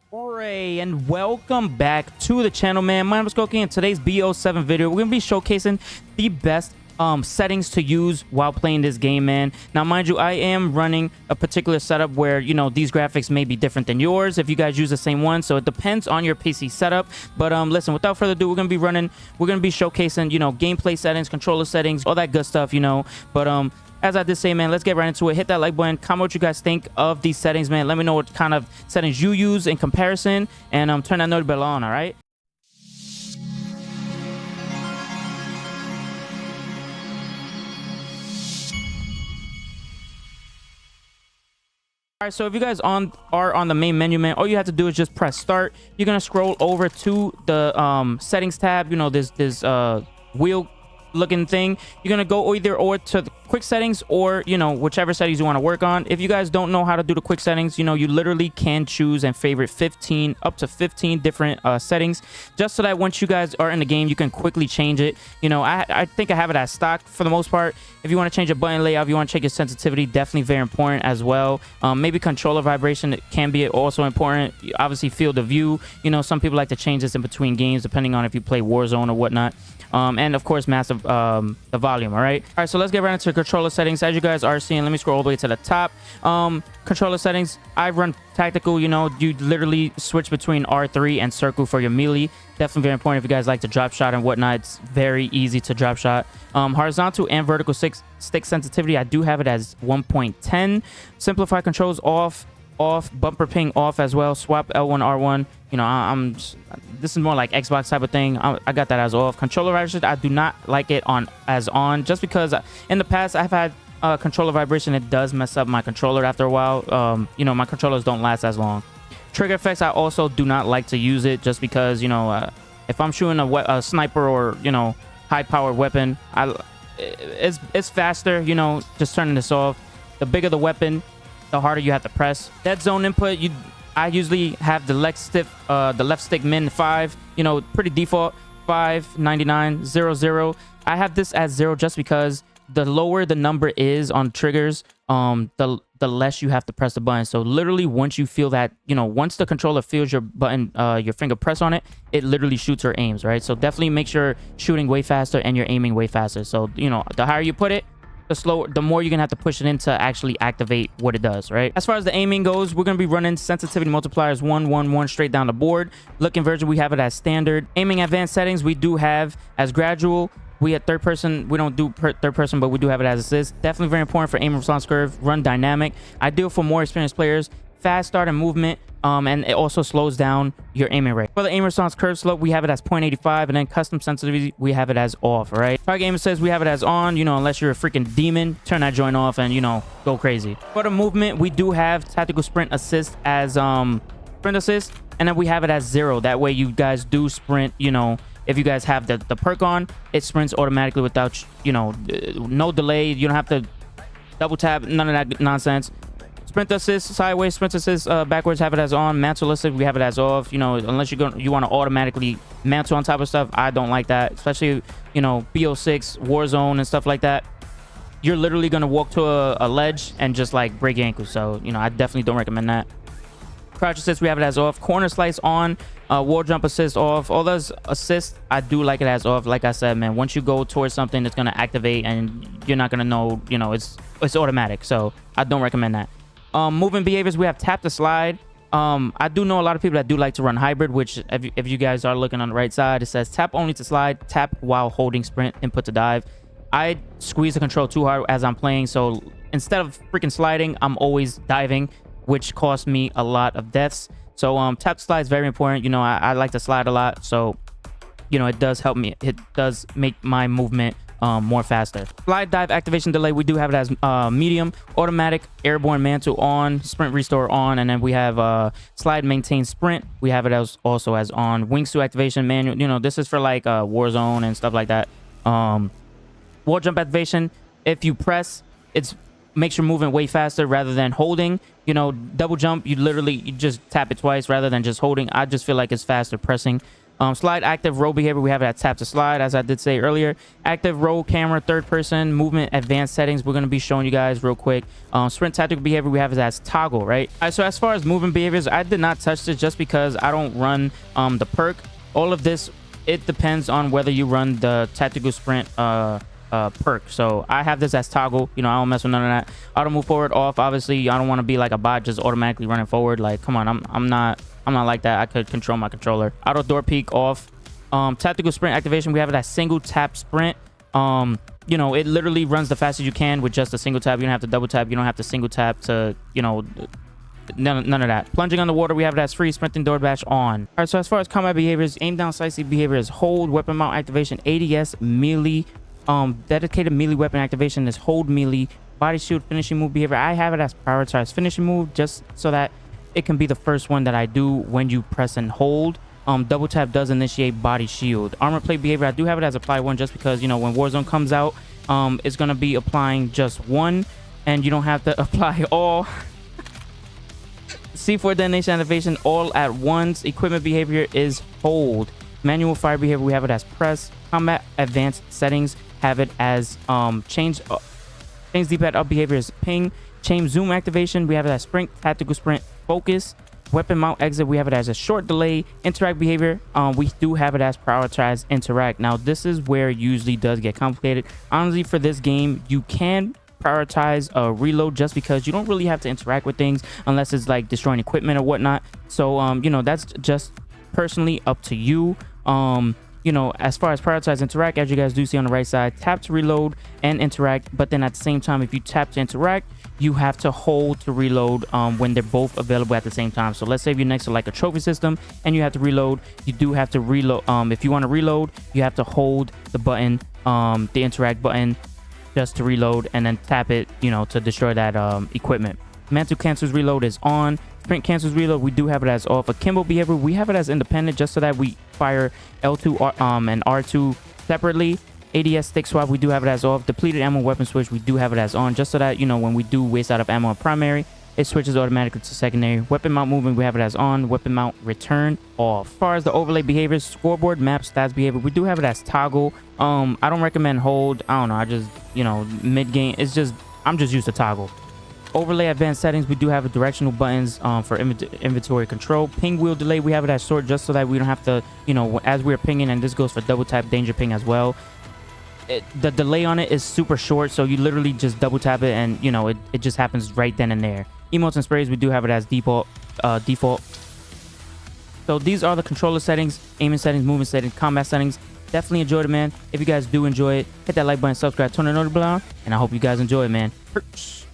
Hooray, and welcome back to the channel, man. My name is Koki. In today's BO7 video, we're gonna be showcasing the best settings to use while playing this game, man. Now, mind you, I am running a particular setup where, you know, these graphics may be different than yours if you guys use the same one, so it depends on your PC setup. But listen, without further ado, we're gonna be showcasing, you know, gameplay settings, controller settings, all that good stuff, you know. But as I did say, man, let's get right into it. Hit that like button, comment what you guys think of these settings, man. Let me know what kind of settings you use in comparison, and turn that notification bell on. All right. All right, so if you guys are on the main menu, man, all you have to do is just press start. You're gonna scroll over to the settings tab. You know, this wheel looking thing. You're gonna go either or to the quick settings, or, you know, whichever settings you want to work on. If you guys don't know how to do the quick settings, you know, you literally can choose and favorite up to 15 different settings, just so that once you guys are in the game, you can quickly change it. You know, I think I have it as stock for the most part. If you want to change a button layout, if you want to check your sensitivity, definitely very important as well. Maybe controller vibration, it can be also important. Obviously, field of view. You know, some people like to change this in between games depending on if you play Warzone or whatnot. And of course, massive the volume. All right, so let's get right into controller settings. As you guys are seeing, let me scroll all the way to the top. Controller settings, I run tactical. You know, you literally switch between R3 and circle for your melee. Definitely very important if you guys like to drop shot and whatnot. It's very easy to drop shot. Horizontal and vertical stick sensitivity, I do have it as 1.10. Simplify controls off. Bumper ping off as well. Swap L1 R1. You know, this is more like Xbox type of thing. I got that as off. Controller vibration, I do not like it as on, just because in the past I've had controller vibration. It does mess up my controller after a while. You know, my controllers don't last as long. Trigger effects, I also do not like to use it, just because, you know, if I'm shooting a sniper or, you know, high powered weapon, it's faster, you know, just turning this off. The bigger the weapon, the harder you have to press. Dead zone input, I usually have the left stick min 5, you know, pretty default 599 00. I have this as 0 just because the lower the number is on triggers, the less you have to press the button. So literally, once you feel that, you know, once the controller feels your button, your finger press on it, it literally shoots or aims, right? So definitely make sure shooting way faster and you're aiming way faster. So, you know, the higher you put it, the more you're gonna have to push it in to actually activate what it does, right? As far as the aiming goes, we're gonna be running sensitivity multipliers 1 1 1 straight down the board. Looking version, we have it as standard. Aiming advanced settings, we do have as gradual. We at third person, we don't do third person, but we do have it as assist. Definitely very important for aim response curve. Run dynamic, ideal for more experienced players. Fast start and movement, and it also slows down your aiming rate. For the aim response curve slope, we have it as 0.85, and then custom sensitivity, we have it as off. All right, target aim says we have it as on. You know, unless you're a freaking demon, turn that joint off and, you know, go crazy. For the movement, we do have tactical sprint assist as sprint assist, and then we have it as 0. That way you guys do sprint, you know. If you guys have the perk on, it sprints automatically without, you know, no delay. You don't have to double tap, none of that nonsense. Sprint assist sideways, sprint assist backwards, have it as on. Mantle assist, we have it as off. You know, unless you want to automatically mantle on top of stuff, I don't like that. Especially, you know, BO6, Warzone and stuff like that. You're literally gonna walk to a ledge and just like break your ankle. So, you know, I definitely don't recommend that. Crouch assist, we have it as off. Corner slice on. Wall jump assist off. All those assists, I do like it as off. Like I said, man, once you go towards something, it's gonna activate and you're not gonna know, you know, it's automatic. So I don't recommend that. Moving behaviors, we have tap to slide. I do know a lot of people that do like to run hybrid, which if you guys are looking on the right side, it says tap only to slide, tap while holding sprint, input to dive. I squeeze the control too hard as I'm playing, so instead of freaking sliding, I'm always diving, which costs me a lot of deaths. So tap to slide is very important. You know, I like to slide a lot, so, you know, it does help me. It does make my movement more faster. Slide dive activation delay, we do have it as medium. Automatic airborne mantle on. Sprint restore on. And then we have slide maintain sprint, we have it as also as on. Wingsuit activation manual, you know, this is for like Warzone and stuff like that. Wall jump activation, if you press, it makes your movement way faster rather than holding. You know, double jump, you just tap it twice rather than just holding. I just feel like it's faster pressing. Slide active roll behavior, we have it at tap to slide, as I did say earlier. Active roll camera, third person, movement, advanced settings, we're going to be showing you guys real quick. Sprint tactical behavior, we have it as toggle, right? All right, so as far as movement behaviors, I did not touch this just because I don't run the perk. All of this, it depends on whether you run the tactical sprint perk. So I have this as toggle. You know, I don't mess with none of that. Auto move forward off. Obviously, I don't want to be like a bot just automatically running forward. Like, come on, I'm not like that. I could control my controller. Auto door peek off. Tactical sprint activation, we have it as single tap sprint. You know, it literally runs the fastest you can with just a single tap. You don't have to double tap. You don't have to single tap to, you know, none of that. Plunging underwater, we have it as free. Sprinting door bash on. All right, so as far as combat behaviors, aim down sightseeing behavior is hold. Weapon mount activation, ADS melee. Dedicated melee weapon activation is hold melee. Body shield finishing move behavior, I have it as prioritized finishing move just so that it can be the first one that I do when you press and hold. Double tap does initiate body shield. Armor plate behavior, I do have it as apply one just because, you know, when Warzone comes out, it's going to be applying just one and you don't have to apply all. C4 detonation activation all at once. Equipment behavior is hold. Manual fire behavior, we have it as press. Combat advanced settings, have it as change D-pad up behavior is ping. Chain zoom activation, we have it as sprint. Tactical sprint focus. Weapon mount exit, we have it as a short delay. Interact behavior, we do have it as prioritize interact. Now this is where it usually does get complicated. Honestly, for this game, you can prioritize reload just because you don't really have to interact with things unless it's like destroying equipment or whatnot. So you know, that's just personally up to you. You know, as far as prioritize interact, as you guys do see on the right side, tap to reload and interact, but then at the same time, if you tap to interact, you have to hold to reload when they're both available at the same time. So let's say if you're next to like a trophy system and you have to reload, you do have to reload. If you want to reload, you have to hold the button, the interact button, just to reload, and then tap it, you know, to destroy that equipment. Mantle cancels reload is on. Sprint cancels reload, we do have it as off. Akimbo behavior, we have it as independent just so that we fire L2 and R2 separately. ADS stick swap, we do have it as off. Depleted ammo weapon switch, we do have it as on just so that, you know, when we do waste out of ammo in primary, it switches automatically to secondary. Weapon mount movement, we have it as on. Weapon mount return off. As far as the overlay behaviors, scoreboard, map, stats behavior, we do have it as toggle. I don't recommend hold. I don't know, I just, you know, mid game, it's just, I'm just used to toggle. Overlay advanced settings, we do have directional buttons for inventory control. Ping wheel delay, we have it as short just so that we don't have to, you know, as we're pinging, and this goes for double tap danger ping as well. The delay on it is super short, so you literally just double tap it and, you know, it just happens right then and there. Emotes and sprays, we do have it as default. So these are the controller settings, aiming settings, movement settings, combat settings. Definitely enjoyed it, man. If you guys do enjoy it, hit that like button, subscribe, turn the notification bell on, and I hope you guys enjoy it, man. Peace.